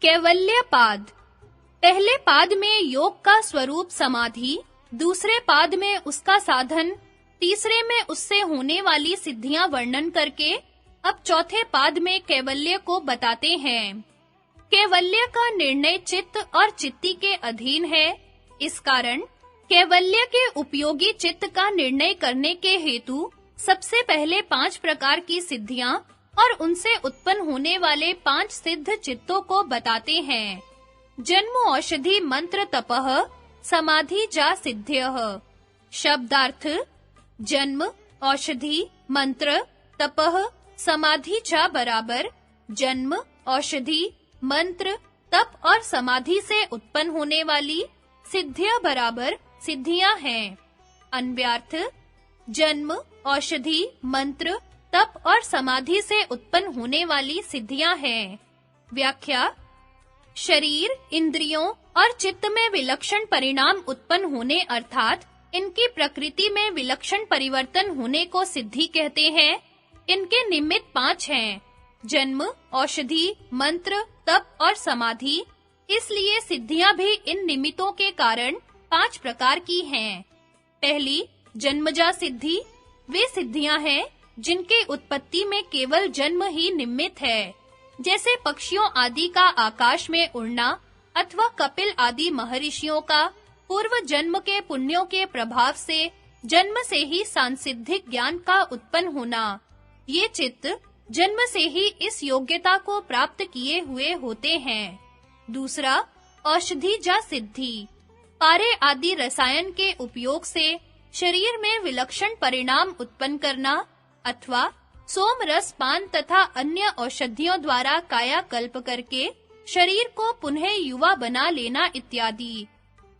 कैवल्य पाद। पहले पाद में योग का स्वरूप समाधि, दूसरे पाद में उसका साधन, तीसरे में उससे होने वाली सिद्धियां वर्णन करके अब चौथे पाद में कैवल्य को बताते हैं। कैवल्य का निर्णय चित्त और चित्ती के अधीन है। इस कारण कैवल्य के उपयोगी चित्त का निर्णय करने के हेतु सबसे पहले 5 प्रकार की सिद्धियां और उनसे उत्पन्न होने वाले 5 सिद्ध चित्तों को बताते हैं। जन्म औषधि मंत्र तपः समाधि जा सिद्ध्यः। शब्दार्थ: जन्म, औषधि, मंत्र, तपः, समाधि चा बराबर जन्म, औषधि, मंत्र, तप और समाधि से उत्पन्न होने वाली सिद्धियां बराबर सिद्धियां हैं। अन्वयार्थ: जन्म, औषधि, मंत्र, तप और समाधि से उत्पन्न होने वाली सिद्धियां हैं। व्याख्या: शरीर, इंद्रियों और चित्त में विलक्षण परिणाम उत्पन्न होने अर्थात इनकी प्रकृति में विलक्षण परिवर्तन होने को सिद्धि कहते हैं। इनके निमित्त 5 हैं: जन्म, औषधि, मंत्र, तप और समाधि। इसलिए सिद्धियां भी इन निमित्तों के कारण 5 प्रकार की हैं। पहली जन्मजा सिद्धि। वे सिद्धियां हैं जिनके उत्पत्ति में केवल जन्म ही निमित्त है, जैसे पक्षियों आदि का आकाश में उड़ना अथवा कपिल आदि महर्षियों का पूर्व जन्म के पुण्यों के प्रभाव से जन्म से ही सांसिद्धिक ज्ञान का उत्पन्न होना। ये चित्त जन्म से ही इस योग्यता को प्राप्त किए हुए होते हैं। दूसरा औषधि जा सिद्धि। पारे आदि रसायन के उपयोग से शरीर में विलक्षण परिणाम उत्पन्न करना अथवा सोम रस पान तथा अन्य औषधियों द्वारा कायाकल्प करके शरीर को पुनः युवा बना लेना इत्यादि।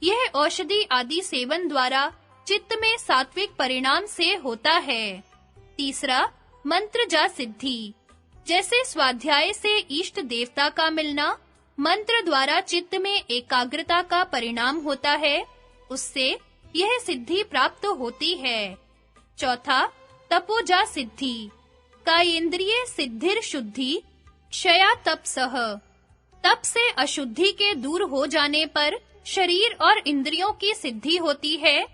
यह औषधि आदि सेवन द्वारा चित्त में सात्विक परिणाम से होता है। तीसरा मंत्र जा सिद्धि। जैसे स्वाध्याय से इष्ट देवता का मिलना मंत्र द्वारा चित्त में एकाग्रता का परिणाम होता है, उससे यह सिद्धि प्राप्त होती है। चौथा तपोजा सिद्धि। कायेंद्रिय सिद्धिर शुद्धि क्षया तपसः। तप से अशुद्धि के दूर हो जाने पर शरीर और इंद्रियों की सिद्धि होती है।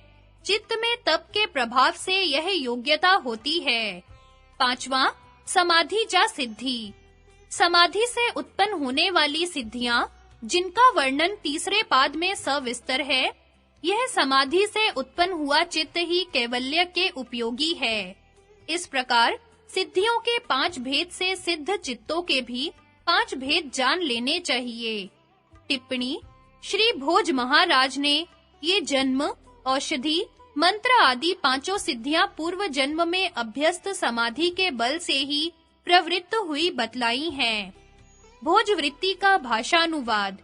चित्त में तप के प्रभाव से यह योग्यता होती है। पांचवा समाधि जा सिद्धि। समाधि से उत्पन्न होने वाली सिद्धियां जिनका वर्णन तीसरे पाद में सविस्तर है, यह समाधि से उत्पन्न हुआ चित्त ही कैवल्य के उपयोगी है। इस प्रकार सिद्धियों के 5 भेद से सिद्ध चित्तों के भी 5 भेद जान लेने चाहिए। टिप्पणी: श्री भोज महाराज ने ये जन्म, औषधि, मंत्र आदि 5 सिद्धियां पूर्व जन्म में अभ्यस्त समाधि के बल से ही प्रवृत्त हुई बतलाई हैं। भोज वृत्ति का भाषानुवाद।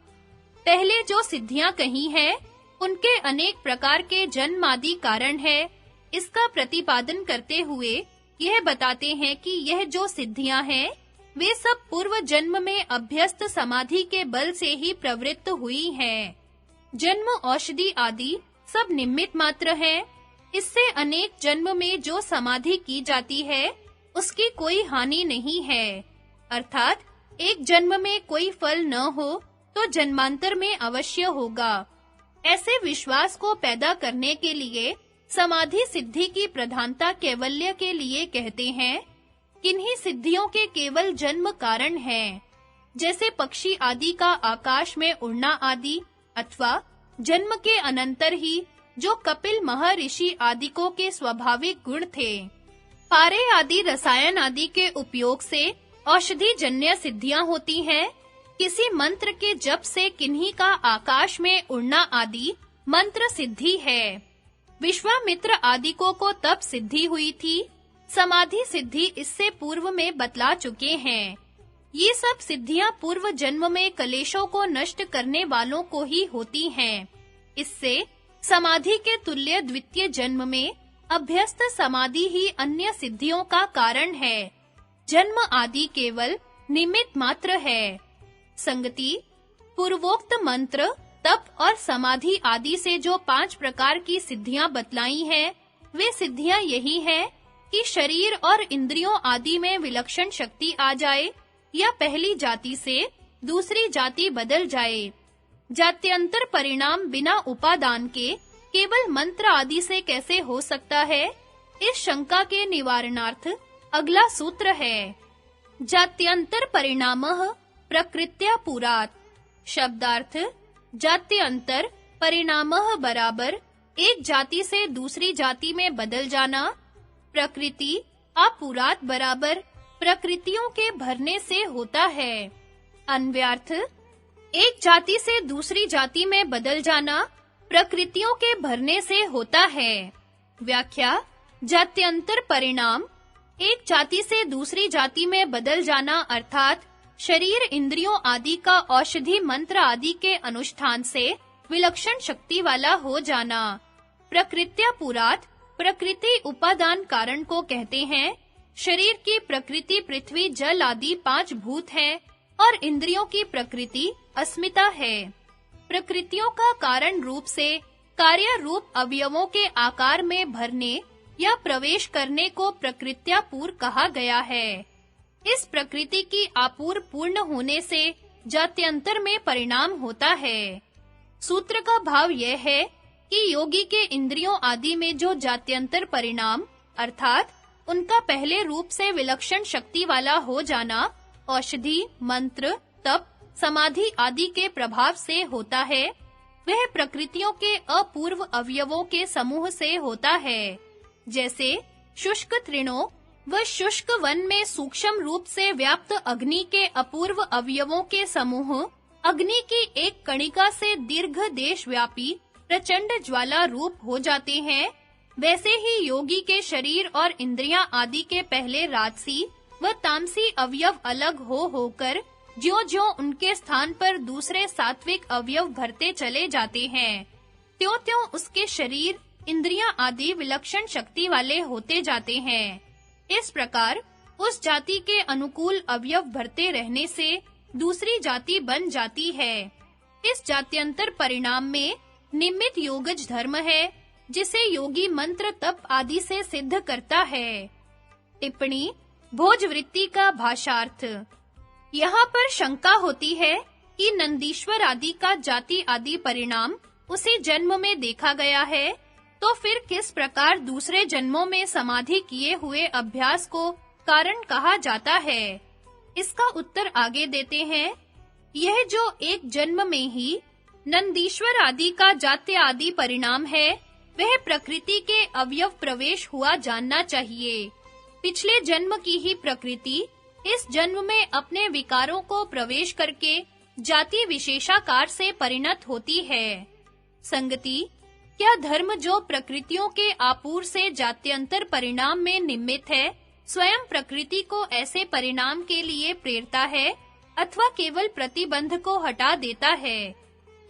पहले जो सिद्धियां कही हैं, उनके अनेक प्रकार के जन्म आदि कारण है। इसका प्रतिपादन करते हुए यह बताते हैं कि यह जो सिद्धियां हैं, वे सब पूर्व जन्म में अभ्यस्त समाधि के बल से ही प्रवृत्त हुई हैं। जन्म, औषधि आदि सब निमित्त मात्र हैं। इससे अनेक जन्म में जो समाधि की जाती है, उसकी कोई हानि नहीं है। अर्थात एक जन्म में कोई फल न हो तो जन्मांतर में अवश्य होगा। ऐसे विश्वास को पैदा करने के लिए समाधि सिद्धि की प्रधानता कैवल्य के लिए कहते हैं। किन्हीं सिद्धियों के केवल जन्म कारण हैं, जैसे पक्षी आदि का आकाश में उड़ना आदि, अथवा जन्म के अनंतर ही जो कपिल महर्षि आदिकों के स्वाभाविक गुण थे। पारे आदि रसायन आदि के उपयोग से औषधि जन्य सिद्धियां होती हैं। किसी मंत्र के जप से किन्हीं का आकाश में उड़ना आदि मंत्र सिद्धि है। विश्वामित्र आदिकों को तप सिद्धि हुई थी। समाधि सिद्धि इससे पूर्व में बतला चुके हैं। ये सब सिद्धियां पूर्व जन्म में कलेशों को नष्ट करने वालों को ही होती हैं। इससे समाधि के तुल्य द्वितीय जन्म में अभ्यस्त समाधि ही अन्य सिद्धियों का कारण है। जन्म आदि केवल निमित्त मात्र है। संगति: पूर्वोक्त मंत्र, तप और समाधि आदि से जो 5 प्रकार की सिद्धियां बतलाई हैं, वे सिद्धियां यही हैं कि शरीर और इंद्रियों आदि में विलक्षण शक्ति आ जाए, या पहली जाति से दूसरी जाति बदल जाए। जात्यंतर परिणाम बिना उपादान के केवल मंत्र आदि से कैसे हो सकता है? इस शंका के निवारणार्थ अगला सूत्र है। जात्यंतर परिणामः प्रकृत्या पुरात्। शब्दार्थ, जात्यंतर परिणामः बराबर एक जाति से दूसरी जाति में बदल जाना, प्रकृति अपुरात् बराबर प्रकृतियों के भरने से होता है। अन्वयार्थ, एक जाति से दूसरी जाति में बदल जाना प्रकृतियों के भरने से होता है। व्याख्या, जात्यंतर परिणाम एक जाति से दूसरी जाति में बदल जाना अर्थात शरीर इंद्रियों आदि का औषधि मंत्र आदि के अनुष्ठान से विलक्षण शक्ति वाला हो जाना। प्रकृत्या पुरात्, प्रकृति उपादान कारण को कहते हैं। शरीर की प्रकृति पृथ्वी जल आदि 5 भूत है और इंद्रियों की प्रकृति अस्मिता है। प्रकृतियों का कारण रूप से कार्य रूप अवयवों के आकार में भरने या प्रवेश करने को प्रकृत्यापूर कहा गया है। इस प्रकृति की आपूर पूर्ण होने से जात्यंतर में परिणाम होता है। सूत्र का भाव यह है कि योगी के इंद्रियों आदि में जो जात्यंतर परिणाम अर्थात उनका पहले रूप से विलक्षण शक्ति वाला हो जाना औषधि, मंत्र, तप, समाधि आदि के प्रभाव से होता है, वह प्रकृतियों के अपूर्व अवयवों के समूह से होता है। जैसे शुष्क तृणों व शुष्क वन में सूक्ष्म रूप से व्याप्त अग्नि के अपूर्व अवयवों के समूह अग्नि की एक कणिका से दीर्घ देश व्यापी प्रचंड ज्वाला रूप हो जाते हैं, वैसे ही योगी के शरीर और इंद्रियां आदि के पहले राजसी व तामसी अवयव अलग होकर ज्यों-ज्यों उनके स्थान पर दूसरे सात्विक अवयव भरते चले जाते हैं, त्यों-त्यों उसके शरीर, इंद्रियां आदि विलक्षण शक्ति वाले होते जाते हैं। इस प्रकार उस जाति के अनुकूल अवयव भरते रहने से दूसरी जाति बन जाती है। इस जात्यंतर परिणाम में निमित्त योगज धर्म है, जिसे योगी मंत्र तप आदि से सिद्ध करता है। टिप्पणी, भोजवृत्ति का भाषार्थ। यहाँ पर शंका होती है कि नंदीश्वर आदि का जाति आदि परिणाम उसी जन्म में देखा गया है, तो फिर किस प्रकार दूसरे जन्मों में समाधि किए हुए अभ्यास को कारण कहा जाता है? इसका उत्तर आगे देते हैं। यह जो एक जन्म में ही नंदीश्वर आदि का जात्य आदि परिणाम है, वह प्रकृति के अवयव प्रवेश हुआ जानना चाहिए। पिछले जन्म की ही प्रकृति इस जन्म में अपने विकारों को प्रवेश करके जाति विशेषाकार से परिणत होती है। संगति, क्या धर्म जो प्रकृतियों के आपूर से जात्यंतर परिणाम में निमित्त है, स्वयं प्रकृति को ऐसे परिणाम के लिए प्रेरता है अथवा केवल प्रतिबंध को हटा देता है?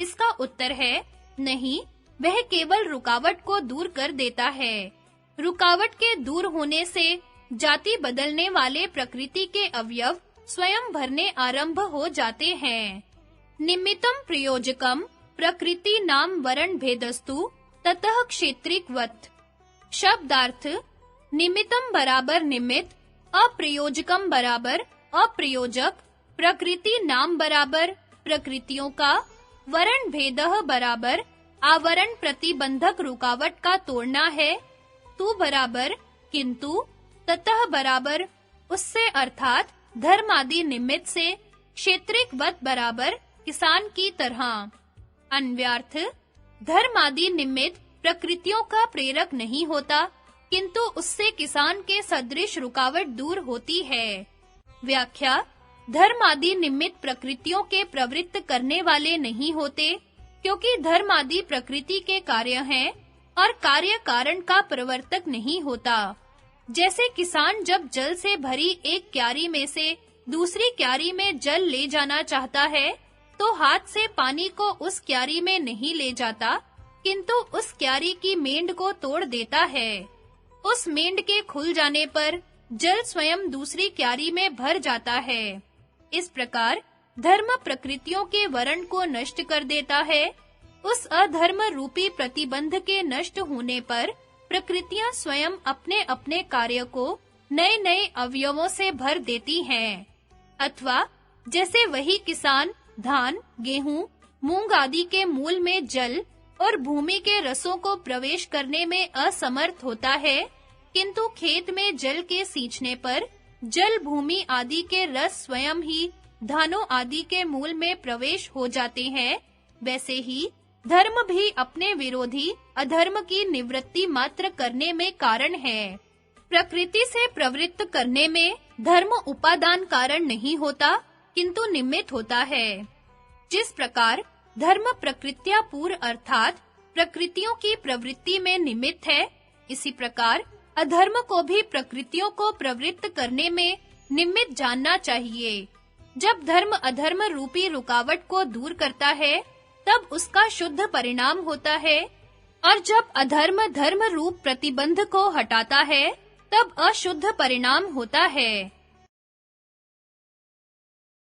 इसका उत्तर है नहीं, वह केवल रुकावट को दूर कर देता है। रुकावट के दूर होने से जाति बदलने वाले प्रकृति के अवयव स्वयं भरने आरंभ हो जाते हैं। निमित्तम प्रयोजकम प्रकृति नाम वरण भेदस्तु ततः क्षेत्रिकवत्। शब्दार्थ, निमित्तम बराबर निमित्त, अप्रयोजकम बराबर अप्रयोजक, प्रकृति नाम बराबर प्रकृतियों का, वरण भेदः बराबर आवरण प्रतिबंधक रुकावट का तोड़ना है, तू बराबर किंतु, ततः बराबर उससे अर्थात धर्म आदि निमित्त से, क्षेत्रिकवत् बराबर किसान की तरह। अन्वयार्थ, धर्म आदि निमित्त प्रकृतियों का प्रेरक नहीं होता, किंतु उससे किसान के सदृश रुकावट दूर होती है। व्याख्या, धर्म आदि निमित्त प्रकृतियों के प्रवृत्त करने वाले नहीं होते, क्योंकि धर्म आदि प्रकृति के कार्य हैं और कार्य कारण का प्रवर्तक नहीं होता। जैसे किसान जब जल से भरी एक क्यारी में से दूसरी क्यारी में जल ले जाना चाहता है, तो हाथ से पानी को उस क्यारी में नहीं ले जाता, किंतु उस क्यारी की मेंढ को तोड़ देता है। उस मेंढ के खुल जाने पर जल स्वयं दूसरी क्यारी में भर जाता है। इस प्रकार धर्म प्रकृतियों के वरण को नष्ट कर देता है। उस अधर्म रूपी प्रतिबंध के नष्ट होने पर प्रकृतियां स्वयं अपने-अपने कार्य को नए-नए अवयवों से भर देती हैं, अथवा जैसे वही किसान धान, गेहूं, मूंग आदि के मूल में जल और भूमि के रसों को प्रवेश करने में असमर्थ होता है, किंतु खेत में जल के सींचने पर जल, भूमि आदि के रस स्वयं ही धानों आदि के मूल में प्रवेश हो जाते हैं, वैसे ही धर्म भी अपने विरोधी अधर्म की निवृत्ति मात्र करने में कारण है। प्रकृति से प्रवृत्त करने में धर्म उपादान कारण नहीं होता, किंतु निमित्त होता है। जिस प्रकार धर्म प्रकृत्या पूर्व अर्थात प्रकृतियों की प्रवृत्ति में निमित्त है, इसी प्रकार अधर्म को भी प्रकृतियों को प्रवृत्त करने में निमित्त जानना चाहिए। जब धर्म अधर्म रूपी रुकावट को दूर करता है, तब उसका शुद्ध परिणाम होता है, और जब अधर्म धर्म रूप प्रतिबंध को हटाता है, तब अशुद्ध परिणाम होता है।